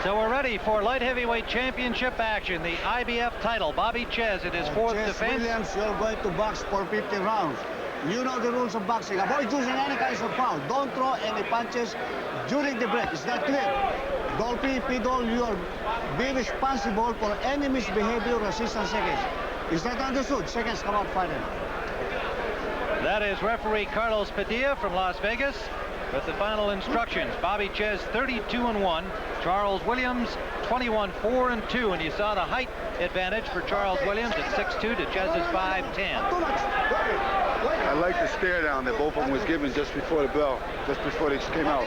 So we're ready for light heavyweight championship action. The IBF title. Bobby Czyz in his fourth defense. Williams, you're going to box for 50 rounds. You know the rules of boxing. Avoid using any kinds of foul. Don't throw any punches during the break. Is that clear? Dolphy, Pidol, you are being responsible for any misbehavior or assistance seconds. Is that understood? Seconds come out final. That is referee Carlos Padilla from Las Vegas with the final instructions. Bobby Czyz 32-1. Charles Williams 21-4-2. And you saw the height advantage for Charles Williams at 6'2" to Czyz's 5'10". I like the stare down that both of them was given just before the bell, just before they came out.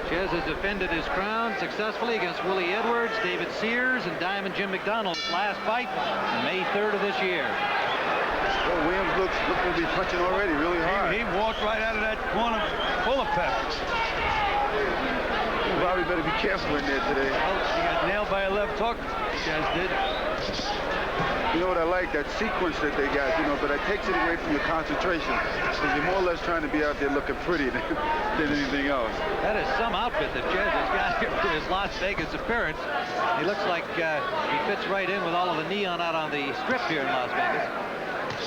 Czyz has defended his crown successfully against Willie Edwards, David Sears, and Diamond Jim McDonald's last fight on May 3rd of this year. Well, Williams looks to be punching already really hard. He walked right out of that corner full of pep. Bobby better be careful in there today. Well, he got nailed by a left hook. Czyz did. You know what I like? That sequence that they got, you know, but it takes it away from your concentration. Because you're more or less trying to be out there looking pretty than anything else. That is some outfit that Czyz has got here for his Las Vegas appearance. He looks like he fits right in with all of the neon out on the strip here in Las Vegas.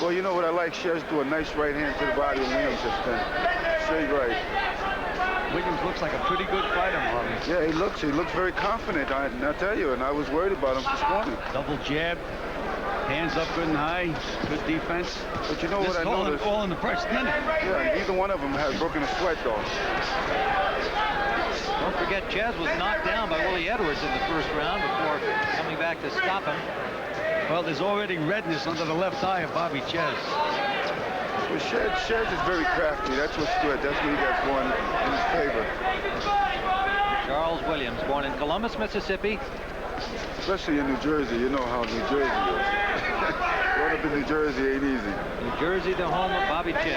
Well, you know what I like? Czyz do a nice right hand to the body of Williams just then. Straight right. Williams looks like a pretty good fighter, Bobby. Yeah, he looks very confident, I tell you, and I was worried about him this morning. Double jab, hands up good and high, good defense. But you know what I noticed? All in the first minute. Yeah, either one of them has broken a sweat, though. Don't forget, Czyz was knocked down by Willie Edwards in the first round before coming back to stop him. Well, there's already redness under the left eye of Bobby Czyz. Well, Czyz is very crafty. That's what's good. That's what he got going in his favor. Charles Williams, born in Columbus, Mississippi. Especially in New Jersey. You know how New Jersey is. Growing up in New Jersey ain't easy. New Jersey, the home of Bobby Czyz.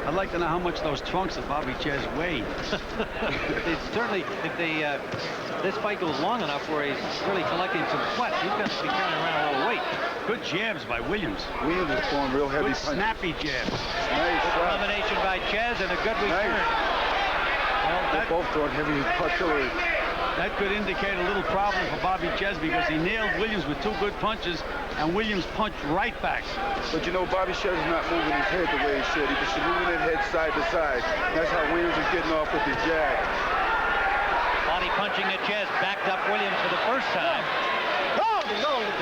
I'd like to know how much those trunks of Bobby Czyz weigh. Certainly, if this fight goes long enough where he's really collecting some sweat, he's going to be carrying around a little weight. Good jabs by Williams. Williams is throwing real heavy punches. Snappy jabs. Nice Good combination by Czyz and a good return. Well, They're both throwing heavy artillery. That could indicate a little problem for Bobby Czyz because he nailed Williams with two good punches, and Williams punched right back. But you know, Bobby Czyz is not moving his head the way he should. He should be moving his head side to side. That's how Williams is getting off with his jab. Body punching at Czyz, backed up Williams for the first time.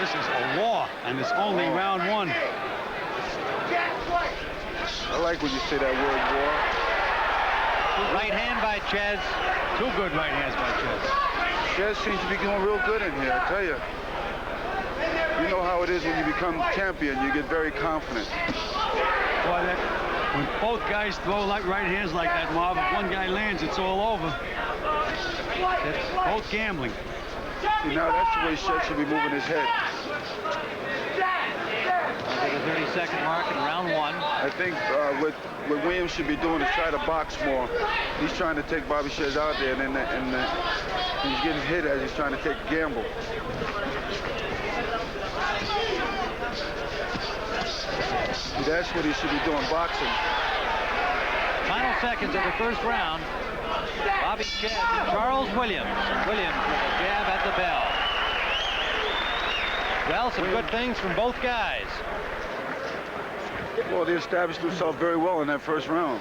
This is a war, and it's only round one. I like when you say that word, war. Right hand by Czyz. Two good right hands by Czyz. Czyz seems to be doing real good in here, I tell you. You know how it is when you become champion, you get very confident. Boy, when both guys throw like right hands like that, Marv, if one guy lands, it's all over. It's both gambling. See, now that's the way Czyz should be moving his head. Under the 30-second mark in round one. I think what Williams should be doing is try to box more. He's trying to take Bobby Czyz out there, and he's getting hit as he's trying to take a gamble. See, that's what he should be doing, boxing. Final seconds of the first round. Bobby Czyz and Charles Williams. Williams with a jab at the bell. Well, some good things from both guys. Well, they established themselves very well in that first round.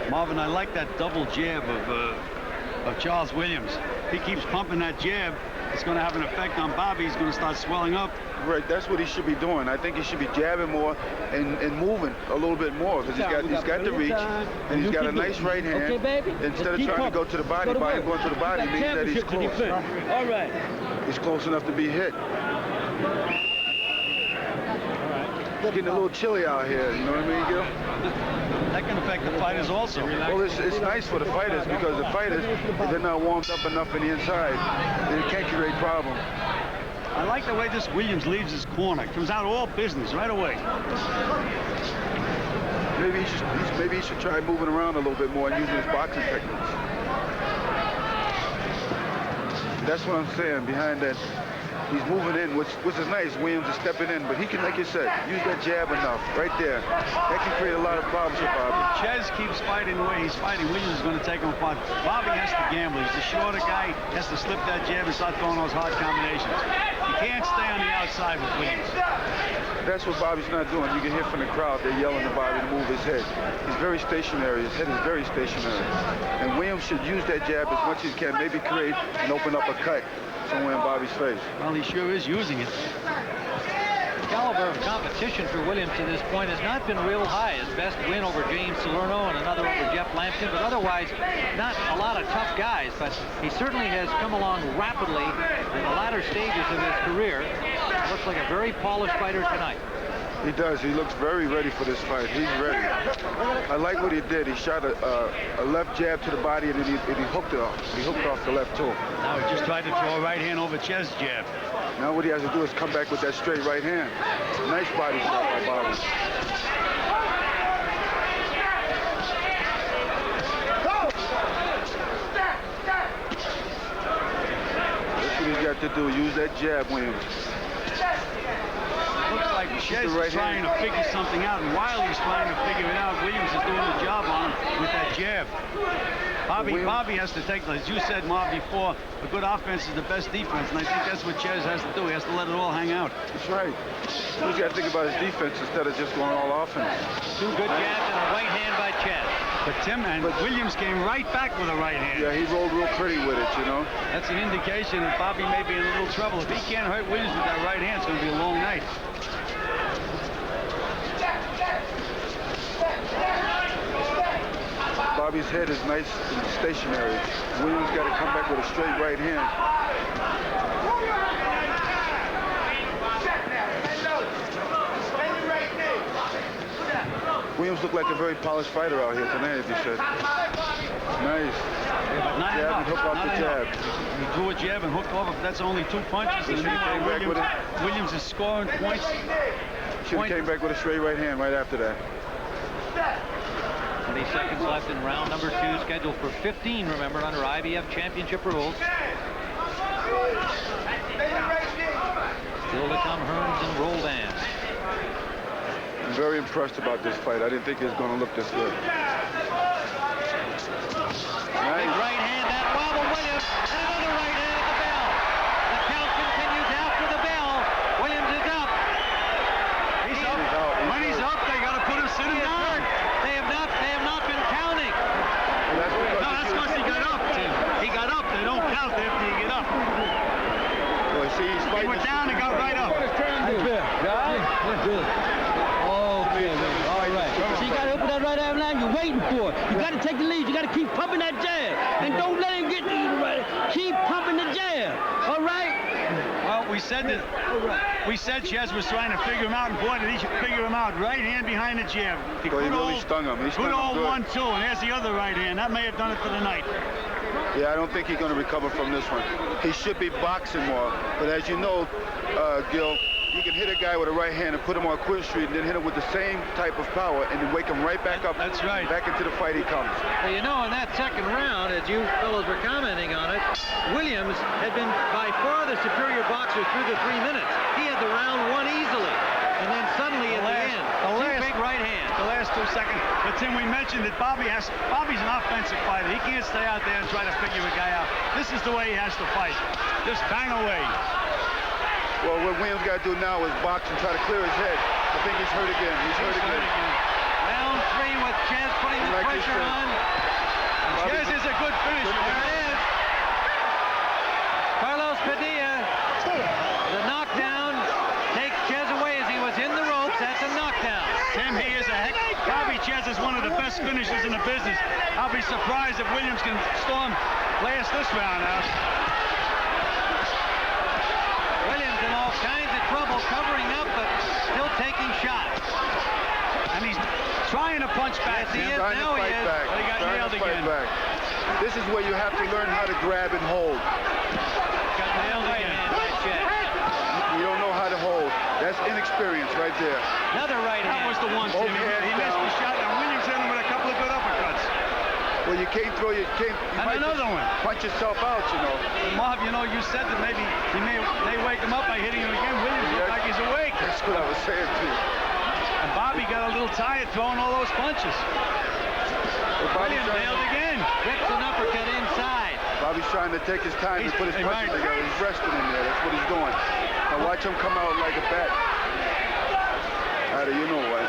Marvin, I like that double jab of Charles Williams. If he keeps pumping that jab, it's going to have an effect on Bobby. He's going to start swelling up. Right, that's what he should be doing. I think he should be jabbing more and moving a little bit more because he's got the reach and he's got a nice right hand. Okay, baby? Instead of trying to go to the body, by him going to the body means that he's close. All right. He's close enough to be hit. It's getting a little chilly out here, you know what I mean, Gil? That can affect the fighters also. Well, it's nice for the fighters because the fighters, they're not warmed up enough in the inside. They can't create problems. I like the way this Williams leaves his corner. Comes out all business right away. Maybe he should try moving around a little bit more and using his boxing techniques. That's what I'm saying. Behind that, he's moving in, which is nice. Williams is stepping in, but he can make it set. Use that jab enough, right there. That can create a lot of problems for Bobby. Czyz keeps fighting the way he's fighting. Williams is going to take him apart. Bobby has to gamble. He's the shorter guy. Has to slip that jab and start throwing those hard combinations. He can't stay on the outside with Williams. That's what Bobby's not doing. You can hear from the crowd, they're yelling to Bobby to move his head. He's very stationary. His head is very stationary. And Williams should use that jab as much as he can, maybe create and open up a cut somewhere in Bobby's face. Well, he sure is using it. The caliber of competition for Williams to this point has not been real high. His best win over James Salerno and another over Jeff Lampkin, but otherwise not a lot of tough guys. But he certainly has come along rapidly in the latter stages of his career. Looks like a very polished fighter tonight. He does. He looks very ready for this fight. He's ready. I like what he did. He shot a left jab to the body, and then he hooked it off. He hooked off the left toe. Now he just tried to throw a right hand over Czyz jab. Now what he has to do is come back with that straight right hand. Nice body shot by Bobby. That's what he's got to do. Use that jab, Williams. Looks like Czyz is trying to figure something out, and while he's trying to figure it out, Williams is doing the job on him with that jab. Bobby has to take, as you said, Marv, before, a good offense is the best defense, and I think that's what Czyz has to do. He has to let it all hang out. That's right. He's got to think about his defense instead of just going all offense. Two good jabs and a right hand by Czyz. But Williams came right back with a right hand. Yeah, he rolled real pretty with it, you know. That's an indication that Bobby may be in a little trouble. If he can't hurt Williams with that right hand, it's going to be a long night. Bobby's head is nice and stationary. Williams got to come back with a straight right hand. Williams looked like a very polished fighter out here tonight, as you said. Nice. Not jab and hook off the jab. He drew a jab and hooked off. That's only 2 punches. And Williams is scoring points. Should have came back with a straight right hand right after that. 20 seconds left in round number 2, scheduled for 15, remember, under IBF championship rules. Still to come, Hearns and Roldan. I'm very impressed about this fight. I didn't think it was going to look this good. Big right hand, that wobble Williams, and another right hand at the bell. The count continues after the bell. Williams is up. He's up. When he's up, they got to put him, sit him down. They have not been counting. Well, that's because he got up, Tim. He got up. They don't count after you get up. Well, see, he's fighting. He went down and got right up. That's fair. That's good. All right. So you got to open that right arm line. You're waiting for it. You got to take the lead. You got to keep pumping that jab. And don't let him get you right. Keep pumping the jab. All right? Well, we said Czyz was trying to figure him out, and boy, did he figure him out. Right hand behind the jab. Well, he really stung him. He stung good him old good. 1-2, and there's the other right hand. That may have done it for the night. Yeah, I don't think he's going to recover from this one. He should be boxing more. But as you know, Gil, you can hit a guy with a right hand and put him on Quill Street and then hit him with the same type of power and then wake him right back up. That's right. Back into the fight he comes. Well, you know, in that second round, as you fellows were commenting on it, Williams had been by far the superior boxer through the 3 minutes. He had the round won easily. And then suddenly at the end, two big right hands. The last 2 seconds. But Tim, we mentioned that Bobby's an offensive fighter. He can't stay out there and try to figure a guy out. This is the way he has to fight. Just bang away. Well, what Williams got to do now is box and try to clear his head. I think he's hurt again. He's hurt again. Round 3 with Czyz putting the pressure on. Czyz is a good finisher. There it is. Carlos Padilla, the knockdown, takes Czyz away as he was in the ropes. That's a knockdown. Tim, he is a heck. Bobby Czyz is one of the best finishers in the business. I'll be surprised if Williams can last this round out. Williams in all kinds of trouble, covering up, but still taking shots. And he's trying to punch back. Yes, he is. Now he is. But he got nailed again. This is where you have to learn how to grab and hold. Got nailed again by Czyz. You don't know how to hold. That's inexperience. experience right there. Another right hand. That was the one, Both Timmy. hands He missed down. the shot. Now Williams hit him with a couple of good uppercuts. Well, you can't throw you And might another just one. punch yourself out, you know. Marv, you know, you said that maybe they wake him up by hitting him again. Williams looks like he's awake. That's what I was saying to you. And Bobby got a little tired throwing all those punches. Williams nailed again. Rips an uppercut inside. Bobby's trying to take his time and put his punches together. He's resting in there. That's what he's doing. Now watch him come out like a bat. You know what?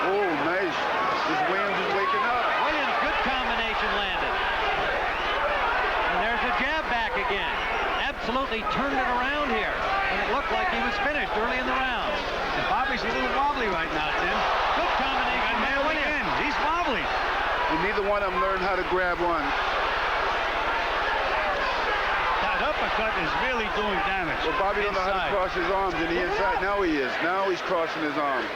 Oh, nice. This Williams is waking up. Williams, good combination landed. And there's a jab back again. Absolutely turned it around here. And it looked like he was finished early in the round. And Bobby's a little wobbly right now, Tim. Good combination. And nailed again. He's wobbly. And neither one of them learned how to grab one. That uppercut is really doing damage. Well, Bobby don't know how to Inside. cross his arms in the inside. Now he is. Now he's crossing his arm.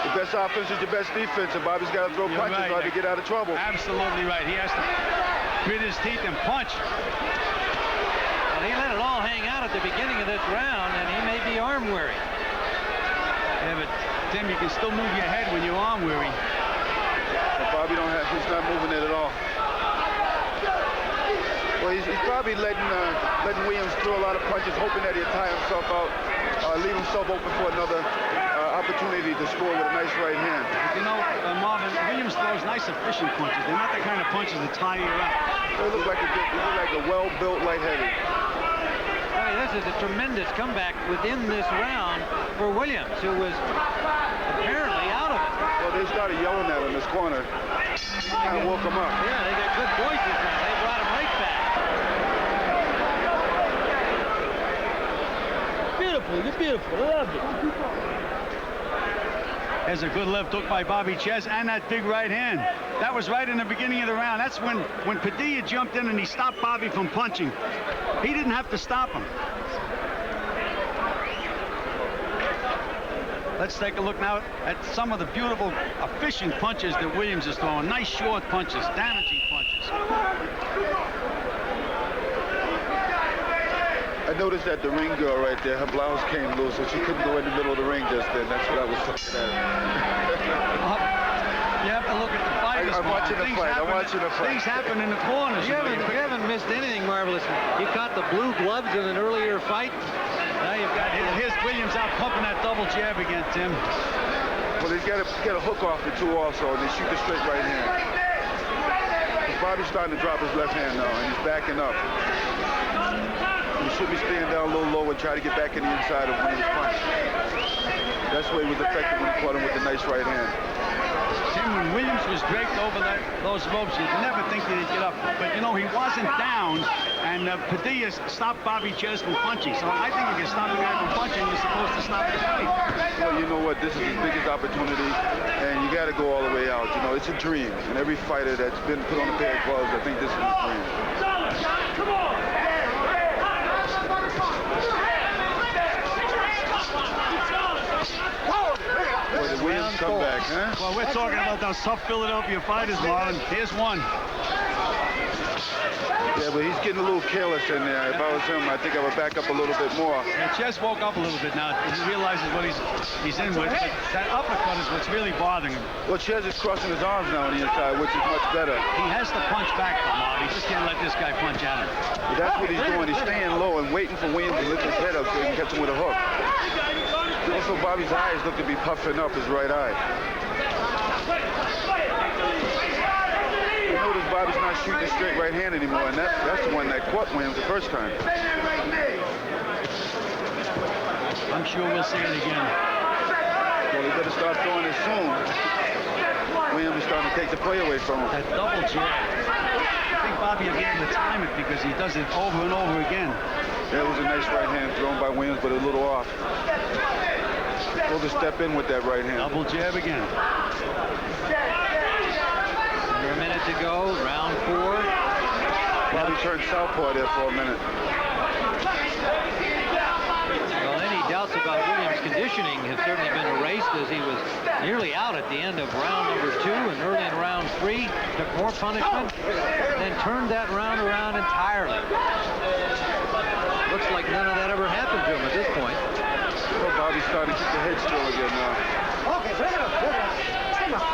The best offense is the best defense, and Bobby's got to throw punches right. to get out of trouble. Absolutely right. He has to grit his teeth and punch. Well, he let it all hang out at the beginning of this round, and he may be arm weary. Yeah, but Tim, you can still move your head when you're arm weary. But Bobby he's not moving it at all. Well, he's probably letting Williams throw a lot of punches, hoping that he'll tire himself out, leave himself open for another opportunity to score with a nice right hand. You know, Marvin, Williams throws nice, efficient punches. They're not the kind of punches that tire you out. They look like a well-built light heavy. Boy, this is a tremendous comeback within this round for Williams, who was apparently out of it. Well, they started yelling at him in this corner. Kind of woke him up. Yeah, they got good voices now. They brought him right back. Beautiful. You're beautiful. I love it. There's a good left hook by Bobby Czyz and that big right hand. That was right in the beginning of the round. That's when Padilla jumped in and he stopped Bobby from punching. He didn't have to stop him. Let's take a look now at some of the beautiful, efficient punches that Williams is throwing. Nice short punches, damaging punches. I noticed that the ring girl right there, her blouse came loose, so she couldn't go in the middle of the ring just then. That's what I was looking at. You have to look at the fighters. I'm watching the fight. I'm watching the fight. Things happen in the corners. You haven't missed anything marvelous. You caught the blue gloves in an earlier fight. Now you've got here's Williams out pumping that double jab again, Tim. Well, he's got a hook off the two also, and they shoot the straight right hand. Bobby's starting to drop his left hand now, and he's backing up. He should be staying down a little low and try to get back in the inside of Williams' punch. That's where he was effective when he caught him with the nice right hand. Tim, when Williams was draped over those ropes, you'd never think that he'd get up. But, you know, he wasn't down, and Padilla stopped Bobby Czyz from punching. So I think if you stop a guy from punching, you're supposed to stop the fight. Well, you know what? This is his biggest opportunity, and you got to go all the way out. You know, it's a dream. And every fighter that's been put on a pair of gloves, I think this is his dream. Come on! Boy, the Williams comeback, huh? Well, we're talking about those tough Philadelphia fighters, Marlon. Here's one. Yeah, but he's getting a little careless in there. If I was him, I think I would back up a little bit more. And Czyz woke up a little bit now. He realizes what he's in with. But that uppercut is what's really bothering him. Well, Czyz is crossing his arms now on the inside, which is much better. He has to punch back, Marlon. He just can't let this guy punch at him. But that's what he's doing. He's staying low and waiting for Williams to lift his head up so he can catch him with a hook. Also, Bobby's eyes look to be puffing up, his right eye. You notice Bobby's not shooting a straight right hand anymore, and that's the one that caught Williams the first time. I'm sure we'll see it again. Well, he better start throwing it soon. Williams is starting to take the play away from him. That double jab. I think Bobby will be able to time it because he does it over and over again. That was a nice right hand thrown by Williams, but a little off. Able to step in with that right hand. Double jab again. Under a minute to go, round 4. Bobby turned southpaw there for a minute. Well, any doubts about Williams' conditioning have certainly been erased, as he was nearly out at the end of round number 2 and early in round 3. Took more punishment and then turned that round around entirely. none of that ever happened to him at this point. Well, Bobby's starting to keep the head still again now. Okay, bring it up. Stand up.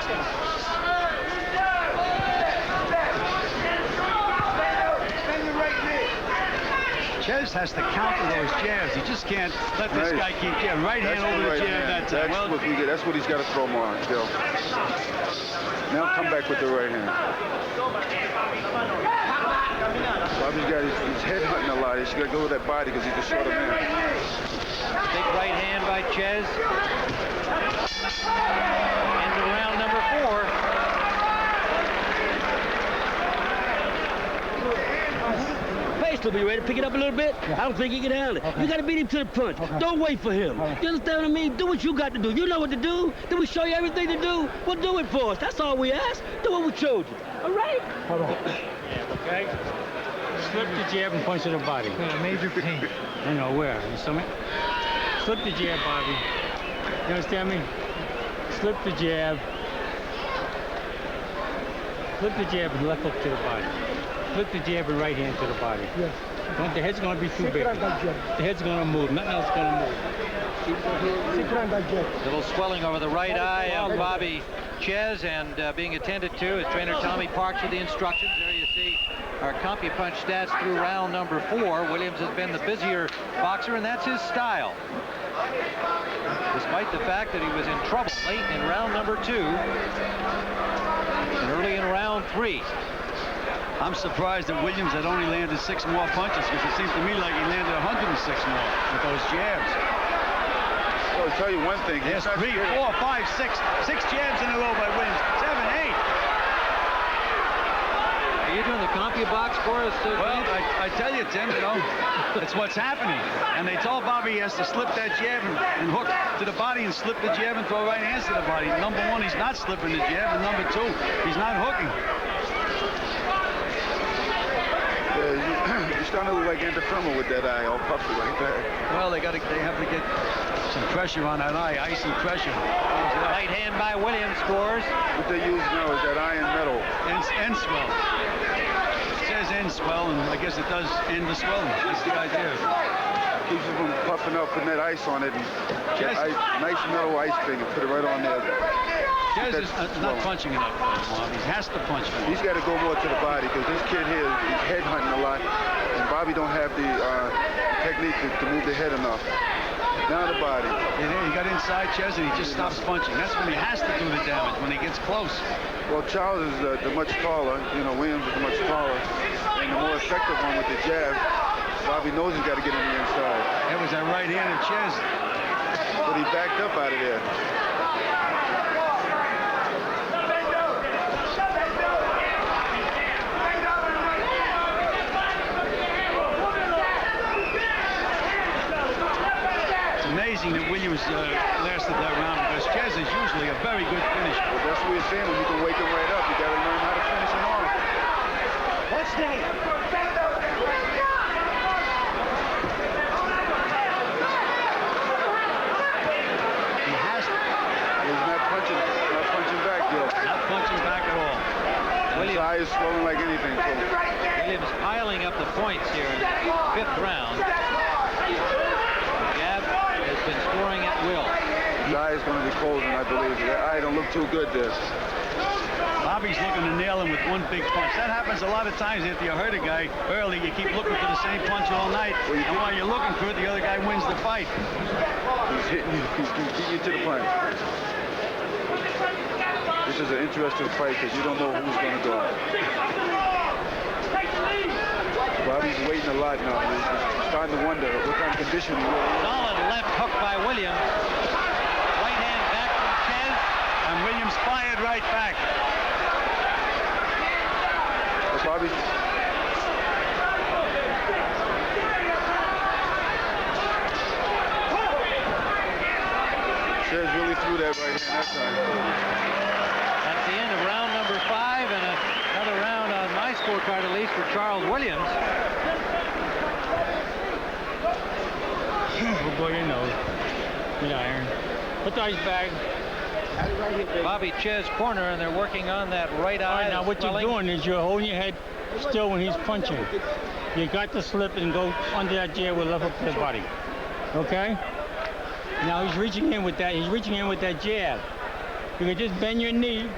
Czyz has to counter those jabs. He just can't let this guy keep jabbing. Right hand over the jab that time. That's what he's got to throw him on, still. Now come back with the right hand. Bobby's got his head hunting a lot. He's got to go with that body because he's a shorter man. Big right hand by Czyz. Into round number 4. Pace will be ready to pick it up a little bit. I don't think he can handle it. You got to beat him to the punch. Don't wait for him. You understand what I mean? Do what you got to do. You know what to do. Did we show you everything to do? Well, do it for us. That's all we ask. Do what we showed you. All right? Hold on. Okay? Slip the jab and punch to the body. Major pain. I know where. You see me? Slip the jab, Bobby. You understand me? Slip the jab. Flip the jab and left hook to the body. Flip the jab and right hand to the body. Yes. Don't, the head's going to be too big. The head's going to move. Nothing else is going to move. Little swelling over the right eye of Bobby Czyz, and being attended to as trainer Tommy Parks with the instructions. There you see our CompuPunch stats through round number 4. Williams has been the busier boxer, and that's his style. Despite the fact that he was in trouble late in round number 2 and early in round 3. I'm surprised that Williams had only landed 6 more punches, because it seems to me like he landed 106 more with those jabs. Well, I'll tell you one thing. There's 3, 4, 5, 6 jabs in a row by Williams. 7, 8. Are you doing the CompuBox for us? Well, I tell you, Tim, you know, it's what's happening. And they told Bobby he has to slip that jab and hook to the body and slip the jab and throw right hands to the body. Number 1, he's not slipping the jab, and number 2, he's not hooking. You're starting to look like Antifirma with that eye all puffy like that. Well, they have to get some pressure on that eye, icy pressure. Right hand by Williams scores. What they use now is that iron metal. End swell. It says end swell, and I guess it does end the swelling. That's the idea. Keeps it from puffing up, putting that ice on it, and nice metal ice thing, and put it right on there. Czyz is not punching enough for him, Mom. He has to punch more. He's got to go more to the body, because this kid here is head hunting a lot, and Bobby don't have the technique to move the head enough. Now the body. Yeah, he got inside Czyz, and he just stops punching. That's when he has to do the damage, when he gets close. Well, Charles is the much taller. You know, Williams is much taller, and the more effective one with the jab. Bobby knows he's got to get in the inside. That was that right hand of Czyz. But he backed up out of there. Amazing that Williams lasted that round, because Czyz is usually a very good finisher. Well, that's what we're saying. When you can wake him right up, you got to learn how to finish him off. What's that? He has to. He's not punching back, Joe. Not punching back at all. His eye is swollen like anything. So. Williams piling up the points here in the 5th round. Jab has been scoring at will. His eye is going to be closing, I believe. That eye don't look too good there. Bobby's looking to nail him with one big punch. That happens a lot of times after you hurt a guy early. You keep looking for the same punch all night, and while you're looking for it, the other guy wins the fight. He's hitting you. He's getting you to the punch. This is an interesting fight because you don't know who's going to go. Bobby's waiting a lot now. He's starting to wonder what kind of condition he really is. Solid left hook by Williams. Right hand back from Czyz. And Williams fired right back. Bobby. Czyz really threw that right hand that time. That's the end of round number 5, and another round on my scorecard, at least, for Charles Williams. We'll go your nose. Good iron. Put the ice bag. Bobby Czyz corner, and they're working on that right eye. All right, now what you're doing is you're holding your head still when he's punching. You got to slip and go under that jab with left hook to the body. Okay? Now he's reaching in with that. He's reaching in with that jab. You can just bend your knee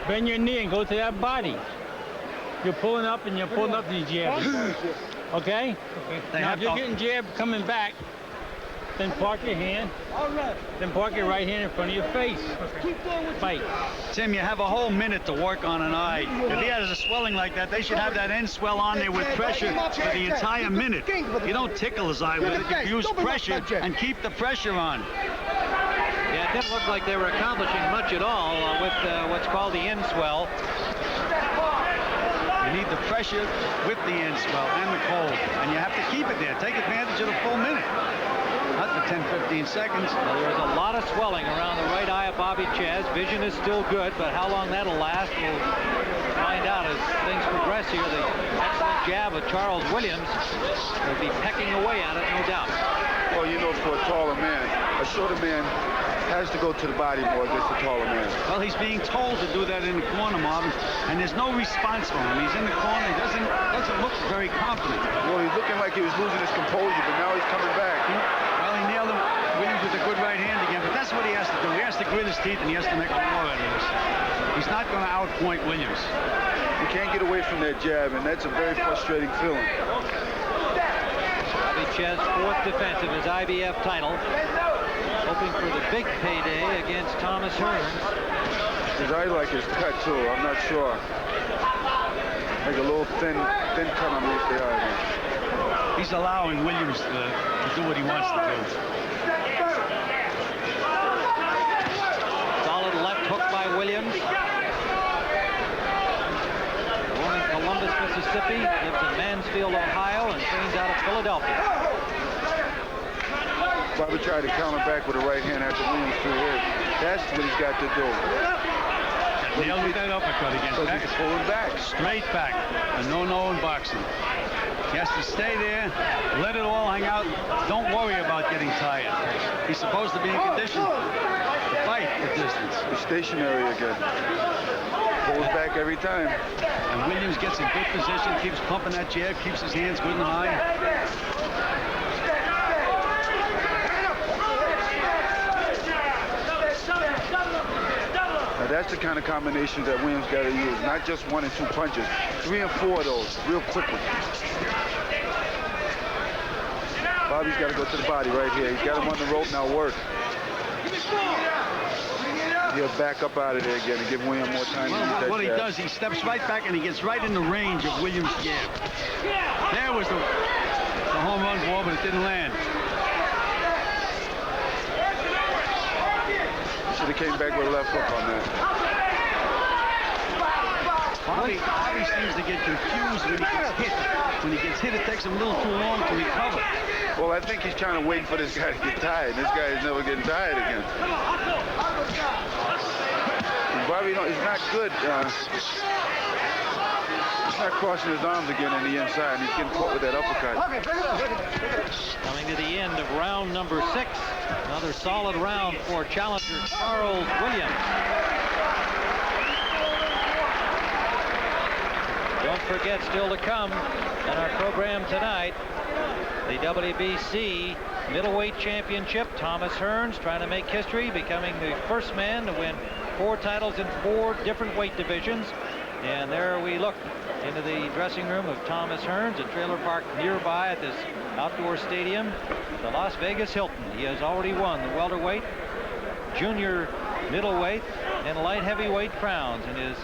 and go to that body. You're pulling up and you're pulling up the jab. Okay? Now if you're getting jab coming back, then park your hand. Then park your right hand in front of your face. Fight. Tim, you have a whole minute to work on an eye. If he has a swelling like that, they should have that end swell on there with pressure for the entire minute. You don't tickle his eye with it. You use pressure and keep the pressure on. Yeah, it didn't look like they were accomplishing much at all with what's called the end swell. You need the pressure with the end swell and the cold, and you have to keep it there. Take advantage of the full minute. Not the 10, 15 seconds. Well, there was a lot of swelling around the right eye of Bobby Czyz. Vision is still good, but how long that'll last, we'll find out as things progress here. The excellent jab of Charles Williams will be pecking away at it, no doubt. Well, you know, for a taller man, a shorter man has to go to the body more against a taller man. Well, he's being told to do that in the corner, Marvin, and there's no response from him. He's in the corner. He doesn't look very confident. Well, he's looking like he was losing his composure, but now he's coming back. Well, he nailed him, Williams with a good right hand again, but that's what he has to do. He has to grit his teeth, and he has to make a war out of this. He's not going to outpoint Williams. You can't get away from that jab, and that's a very frustrating feeling. Bobby Czyz, fourth defense of his IBF title, hoping for the big payday against Thomas Hearns. His eye like his cut, too. I'm not sure. Like a little thin cut underneath the eye. He's allowing Williams to do what he wants to do. Solid left hook by Williams. Born in Columbus, Mississippi, lives in Mansfield, Ohio, and trains out of Philadelphia. Bobby tried to counter back with a right hand after Williams threw his. That's what he's got to do. Nailed with that uppercut against back. He's pulling back. Straight back. A no-no in boxing. He has to stay there, let it all hang out. Don't worry about getting tired. He's supposed to be in condition to fight the distance. He's stationary again. Pulls back every time. And Williams gets in good position, keeps pumping that jab, keeps his hands good and high. Now that's the kind of combinations that Williams got to use. Not just 1 and 2 punches. 3 and 4 of those, real quickly. Bobby's got to go to the body right here. He's got him on the rope, now work. He'll back up out of there again and give Williams more time to use that what he jab. does, he steps right back and he gets right in the range of Williams' jab. There was the home run ball, but it didn't land. Should have came back with a left hook on that. Bobby seems to get confused when he gets hit. When he gets hit, it takes him a little too long to recover. Well, I think he's trying to wait for this guy to get tired. This guy is never getting tired again. Bobby, he's not good. He's not crossing his arms again on the inside, and he's getting caught with that uppercut. Coming to the end of round number 6. Another solid round for challenger Charles Williams. Don't forget, still to come in our program tonight, the WBC middleweight championship. Thomas Hearns trying to make history, becoming the first man to win 4 titles in 4 different weight divisions. And there we look into the dressing room of Thomas Hearns, a trailer park nearby at this outdoor stadium, the Las Vegas Hilton. He has already won the welterweight, junior middleweight, and light heavyweight crowns in his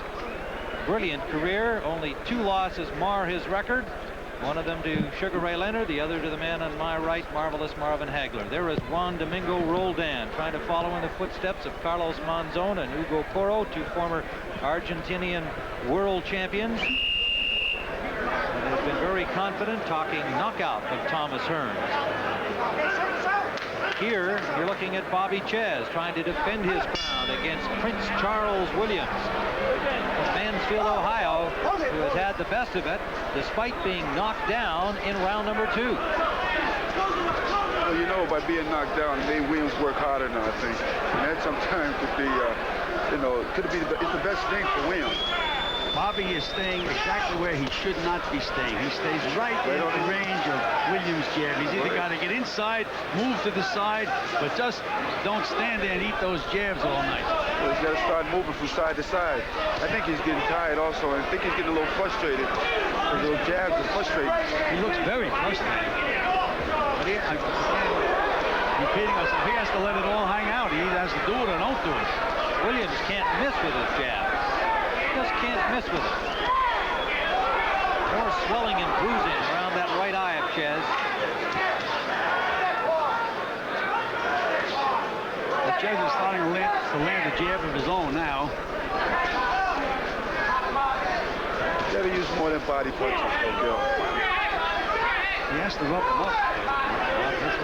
brilliant career. Only 2 losses mar his record. One of them to Sugar Ray Leonard, the other to the man on my right, Marvelous Marvin Hagler. There is Juan Domingo Roldan trying to follow in the footsteps of Carlos Monzon and Hugo Coro, 2 former Argentinian world champions. And has been very confident, talking knockout of Thomas Hearns. Here, you're looking at Bobby Czyz trying to defend his crown against Prince Charles Williams of Mansfield, Ohio, who has had the best of it despite being knocked down in round number 2. Well, you know, by being knocked down, it made Williams work harder now, I think. And that sometimes could be, it's the best thing for Williams. Bobby is staying exactly where he should not be staying. He stays right in the range of Williams' jab. He's either got to get inside, move to the side, but just don't stand there and eat those jabs all night. Well, he's got to start moving from side to side. I think he's getting tired also, and I think he's getting a little frustrated. Those jabs are frustrating. He looks very frustrated. But again, repeating us, he has to let it all hang out. He either has to do it or don't do it. Williams can't miss with his jab. Just can't miss with it. More swelling and bruising around that right eye of Czyz. Czyz is starting to land a jab of his own now. Got to use more than body punches, Gil. He has to rub him up.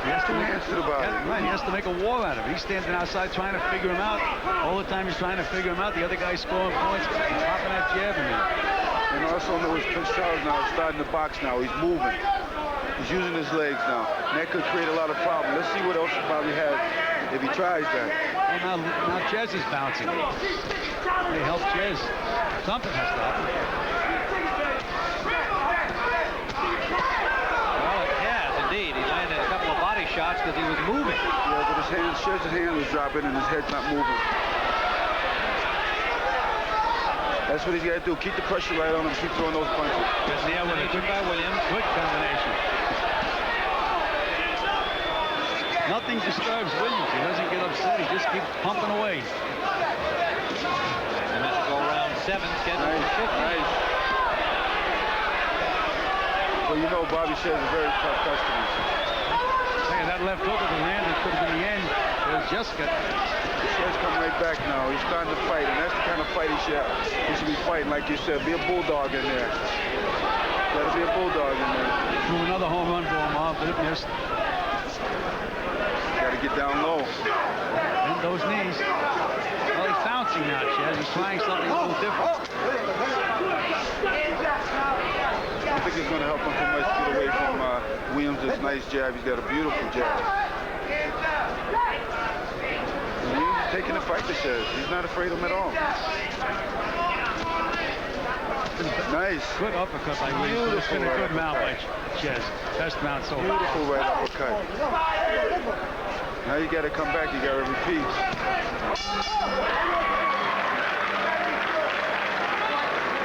He has to Hands to the body. Right, he has to make a war out of it. He's standing outside trying to figure him out. All the time he's trying to figure him out. The other guy's scoring points. He's popping that jab in there. And also notice Prince Charles now is starting to box now. He's moving. He's using his legs now. And that could create a lot of problems. Let's see what else he probably has if he tries that. Well, now Czyz is bouncing. They help Czyz. Something has to happen. Well, it has indeed. He landed a couple of body shots because he was moving. Yeah, but his hand, Czyz's hand was dropping and his head's not moving. That's what he's got to do. Keep the pressure right on him. Keep throwing those punches. Yeah, with a good by Williams. Good combination. Nothing disturbs Williams. He doesn't get upset. He just keeps pumping away. And let's go round 7, scheduled for 50. Nice. Well, you know Bobby Czyz is a very tough customer. Hey, that left hook at the land, it could have been the end. It was just got... Czyz coming right back now. He's starting to fight, and that's the kind of fight he should be fighting, like you said. Be a bulldog in there. Got to be a bulldog in there. Threw another home run for him off, but it missed. Got to get down low. Bend those knees. Well, he's bouncing now, Czyz. He's trying something a little different. I think it's going to help him too much to get away from Williams' nice jab. He's got a beautiful jab. Williams is taking the fight to Czyz. He's not afraid of him at all. Nice. Good uppercut by Williams. It's been a good mount by Czyz. Best mount so far. Beautiful right uppercut. Now you got to come back. You got to repeat.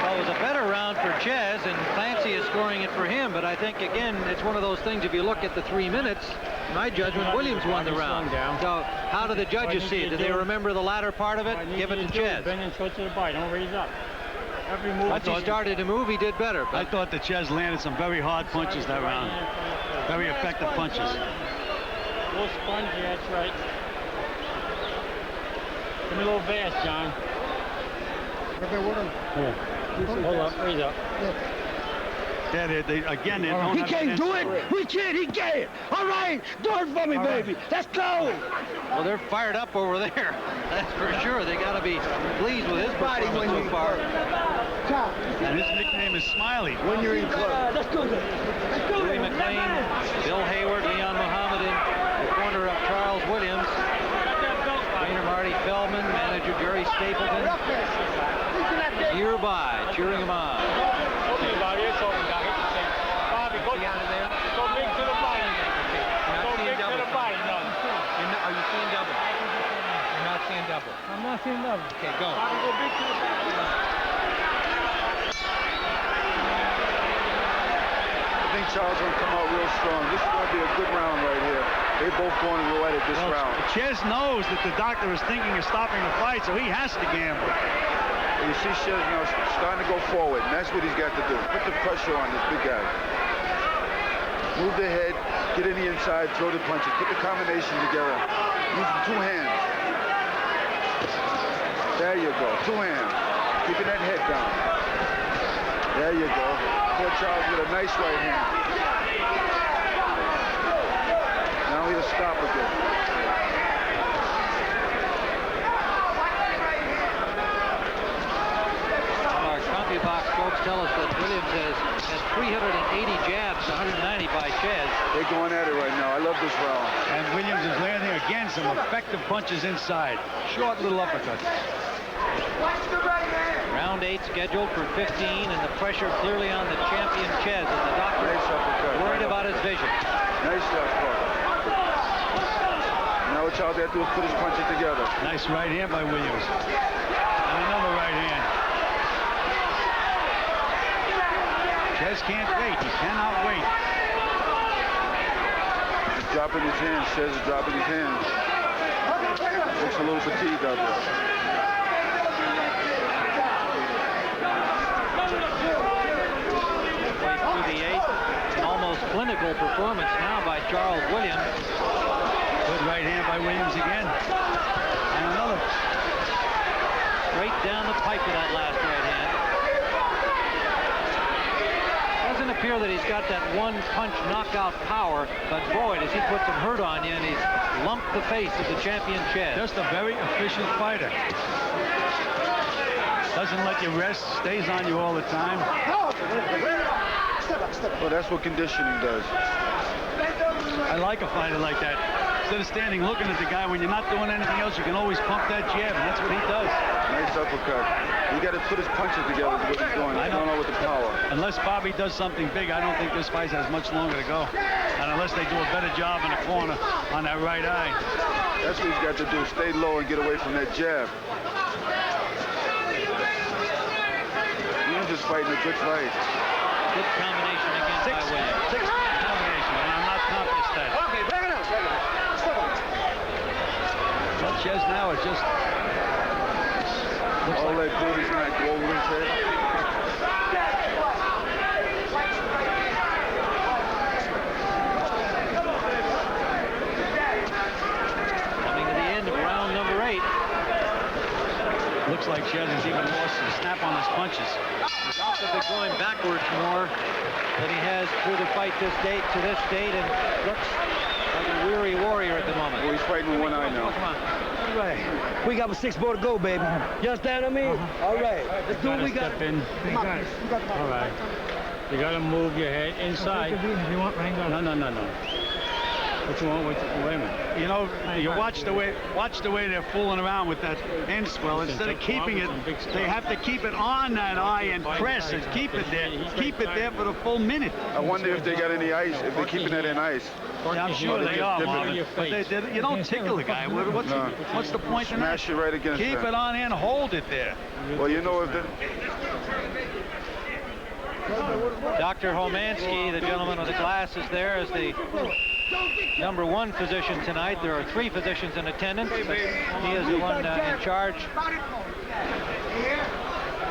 Well, it was a better round for Czyz, and Clancy is scoring it for him. But I think, again, it's one of those things, if you look at the 3 minutes, in my judgment, Williams won the round. So how do the judges see it? Do they remember the latter part of it? Give it to Czyz. Bend and show to the body. Don't raise up. Every move. Once he started to move, he did better. I thought that Czyz landed some very hard punches that round. Very effective punches. A little spongy, that's right. Give me a little fast, John. Yeah. Hold up, raise up. Again, they don't He have can't do it. We can't. He can't. All right. Do it for me, baby. Let's go. Well, they're fired up over there. That's for sure. They got to be pleased with his performance so far. And his nickname is Smiley. When you're in club. Let's go. Billy McLean, Bill Hayward, Leon Muhammad in the corner of Charles Williams. Trainer Marty Feldman, manager Jerry Stapleton. Nearby, cheering him on. Okay, Bobby, it's over now. Hit the thing. Bobby, go down there. Go big to the body. Go big to the body. No. Are you seeing double? You're not seeing double. I'm not seeing double. Okay, go. Bobby, go big to the body. I think Charles going to come out real strong. This is going to be a good round right here. They both going to go at it this round. Czyz knows that the doctor is thinking of stopping the fight, so he has to gamble. You see Czyz now starting to go forward, and that's what he's got to do. Put the pressure on this big guy. Move the head, get in the inside, throw the punches. Put the combination together. Using 2 hands. There you go, 2 hands. Keeping that head down. There you go. Poor Charles with a nice right hand. Now he'll stop again. Our CompuBox folks tell us that Williams has 380 jabs, 190 by Czyz. They're going at it right now. I love this round. And Williams is landing again some effective punches inside. Short little uppercuts. Round Round 8 scheduled for 15, and the pressure clearly on the champion Czyz, and the doctor is worried about his vision. Nice left hook. Now what Charles had to do is put his punches together. Nice right hand by Williams. And another right hand. Czyz can't wait. He cannot wait. He's dropping his hands. Czyz is dropping his hands. Looks a little fatigued out there. Way through the 8th, an almost clinical performance now by Charles Williams. Good right hand by Williams again. And another. Straight down the pipe with that last right hand. Doesn't appear that he's got that one-punch knockout power, but boy, does he put some hurt on you, and he's lumped the face of the champion Czyz. Just a very efficient fighter. Doesn't let you rest, stays on you all the time. Well, that's what conditioning does. I like a fighter like that. Instead of standing looking at the guy, when you're not doing anything else, you can always pump that jab, and that's what he does. Nice uppercut. You got to put his punches together is what he's doing. I don't know with the power. Unless Bobby does something big, I don't think this fight has much longer to go. And unless they do a better job in the corner on that right eye. That's what he's got to do, stay low and get away from that jab. Williams is fighting a good fight. Good combination again by Williams. Six combination, and I'm not confident that. Okay, back it up. Well, Czyz now is just... All that good is not go over his head. Coming to the end of round number 8. Looks like Czyz has even lost the snap on his punches. He's also been going backwards more than he has through the fight to this date, and looks like a weary warrior at the moment. Well, he's fighting with one eye now. Come on. All right. We got 6 more to go, baby. You understand what I mean? All right. Let's do what we got. Step in. All right. You got to move your head inside. You want no. What you want? Wait a minute. You know, you watch the way they're fooling around with that end swell. Instead of keeping it, they have to keep it on that eye and press it. Keep it there. Keep it there for the full minute. I wonder if they got any ice, if they're keeping that in ice. Yeah, I'm sure they are, Marvin. But you don't tickle the guy. What's the point in that? Smash it right against Keep it on and hold it there. Well, you know if the... Dr. Homansky, the gentleman with the glasses there, is the number 1 physician tonight. There are 3 physicians in attendance, but he is the one in charge.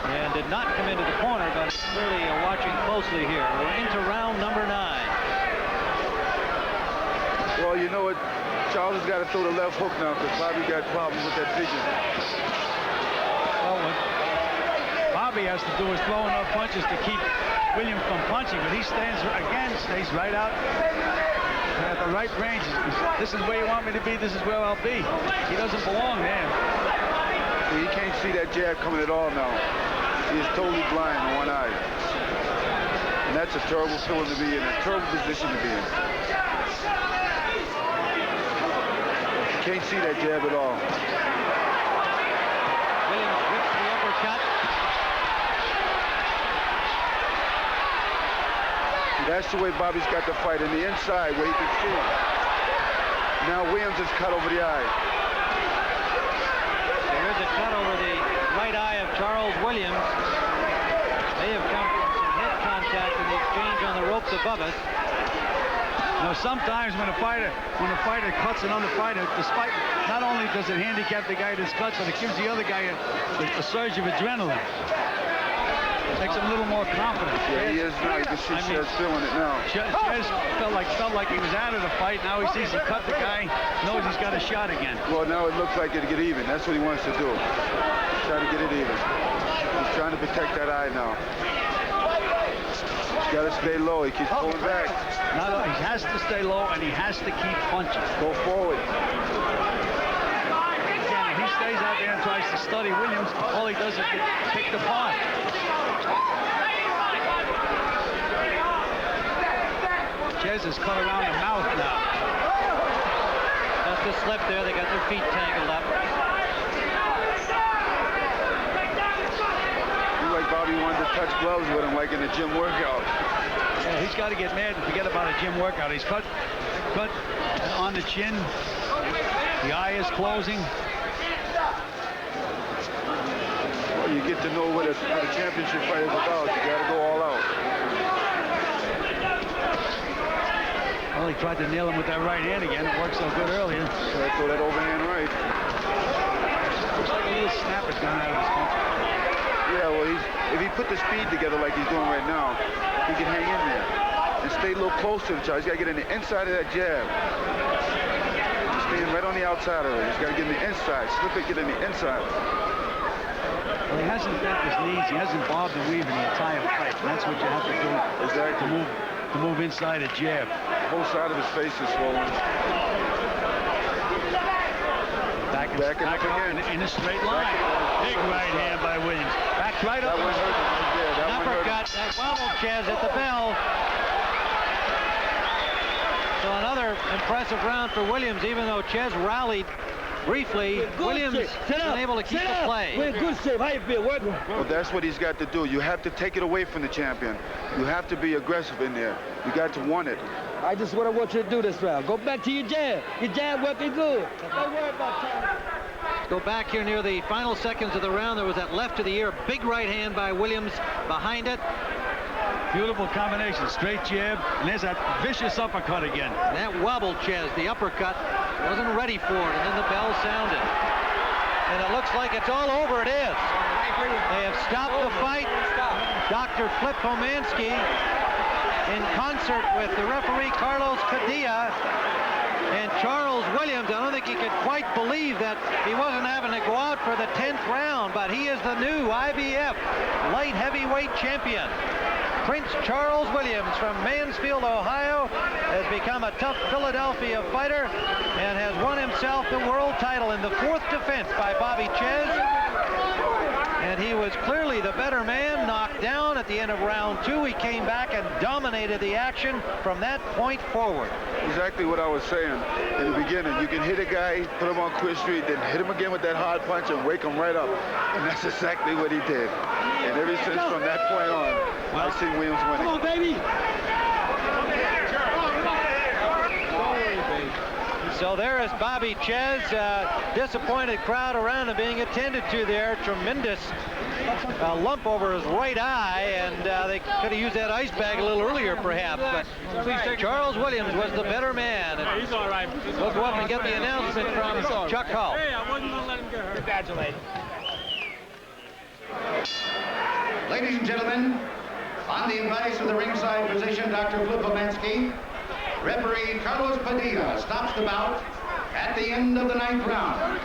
And did not come into the corner, but clearly watching closely here. We're into round number 9. Well, you know what? Charles has got to throw the left hook now because Bobby got problems with that vision. Well, what Bobby has to do is throw enough punches to keep Williams from punching, but he stays right out at the right range. This is where you want me to be. This is where I'll be. He doesn't belong there. See, he can't see that jab coming at all now. He is totally blind in one eye. And that's a terrible feeling to be in, a terrible position to be in. Can't see that jab at all. Williams rips the uppercut. That's the way Bobby's got to fight, in the inside where he can see him. Now Williams is cut over the eye. There is a cut over the right eye of Charles Williams. May have come from some head contact in the exchange on the ropes above us. You know, sometimes when a fighter cuts another fighter, despite not only does it handicap the guy that's cut, but it gives the other guy a surge of adrenaline. Makes him a little more confident. Yeah, he is now. You can see Czyz feeling it now. Czyz felt like he was out of the fight. Now he sees he cut the guy, knows he's got a shot again. Well, now it looks like it'll get even. That's what he wants to do. Try to get it even. He's trying to protect that eye now. He's got to stay low. He keeps pulling back. He has to stay low, and he has to keep punching. Go forward. Again, if he stays out there and tries to study Williams, all he does is get picked apart. Czyz is cut around the mouth now. Just a slip there. They got their feet tangled up. gloves with him like in a gym workout. Yeah, he's got to get mad and forget about a gym workout. He's cut on the chin. The eye is closing. Well, you get to know what a championship fight is about. You got to go all out. Well, he tried to nail him with that right hand again. It worked so good earlier. So I throw that overhand right. Looks like a little snap has gone out of his punch. Yeah, well, if he put the speed together like he's doing right now, he can hang in there and stay a little close to the charge. He's got to get in the inside of that jab. He's staying right on the outside of it. He's got to get in the inside. Slip it, get in the inside. Well, he hasn't bent his knees. He hasn't bobbed and weaved in the entire fight. And that's what you have to do. Exactly. To move inside a jab. The whole side of his face is swollen. Back up again. In a straight line. Big right hand by Williams. Back right up. That one hurt. Yeah, that one hurt. Uppercut that wobbled Czyz at the bell. So another impressive round for Williams, even though Czyz rallied briefly. Williams been able to keep the play. We're in good shape. How you feel? Working. Well, that's what he's got to do. You have to take it away from the champion. You have to be aggressive in there. You got to want it. This is what I want you to do this round. Go back to your jab. Your jab working good. Don't worry about time. Go back here near the final seconds of the round. There was that left to the ear, big right hand by Williams behind it. Beautiful combination. Straight jab, and there's that vicious uppercut again. And that wobbled Czyz, the uppercut, wasn't ready for it, and then the bell sounded. And it looks like it's all over. It is. They have stopped the fight. Dr. Flip Pomansky, in concert with the referee Carlos Padilla and Charles Williams. I don't think he could quite believe that he wasn't having to go out for the 10th round, but he is the new IBF Light Heavyweight Champion. Prince Charles Williams from Mansfield, Ohio, has become a tough Philadelphia fighter and has won himself the world title in the 4th defense by Bobby Czyz. And he was clearly the better man, knocked down at the end of round 2. He came back and dominated the action from that point forward. Exactly what I was saying in the beginning. You can hit a guy, put him on Quid Street, then hit him again with that hard punch and wake him right up. And that's exactly what he did. And ever since from that point on, I've seen Williams winning. Come on, baby. So there is Bobby Czyz, disappointed crowd around him being attended to there. Tremendous lump over his right eye, and they could have used that ice bag a little earlier perhaps. But Charles Williams was the better man. And He's all right. we'll go up and get the announcement from Chuck Hull. Hey, I wasn't going to let him get hurt. Congratulations. Ladies and gentlemen, on the advice of the ringside physician, Dr. Flip Pomansky, referee Carlos Padilla stops the bout at the end of the 9th round.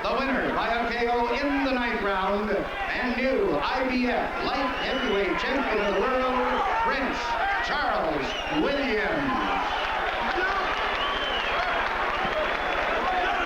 The winner by a KO in the 9th round and new IBF Light Heavyweight Champion of the World, Prince Charles Williams.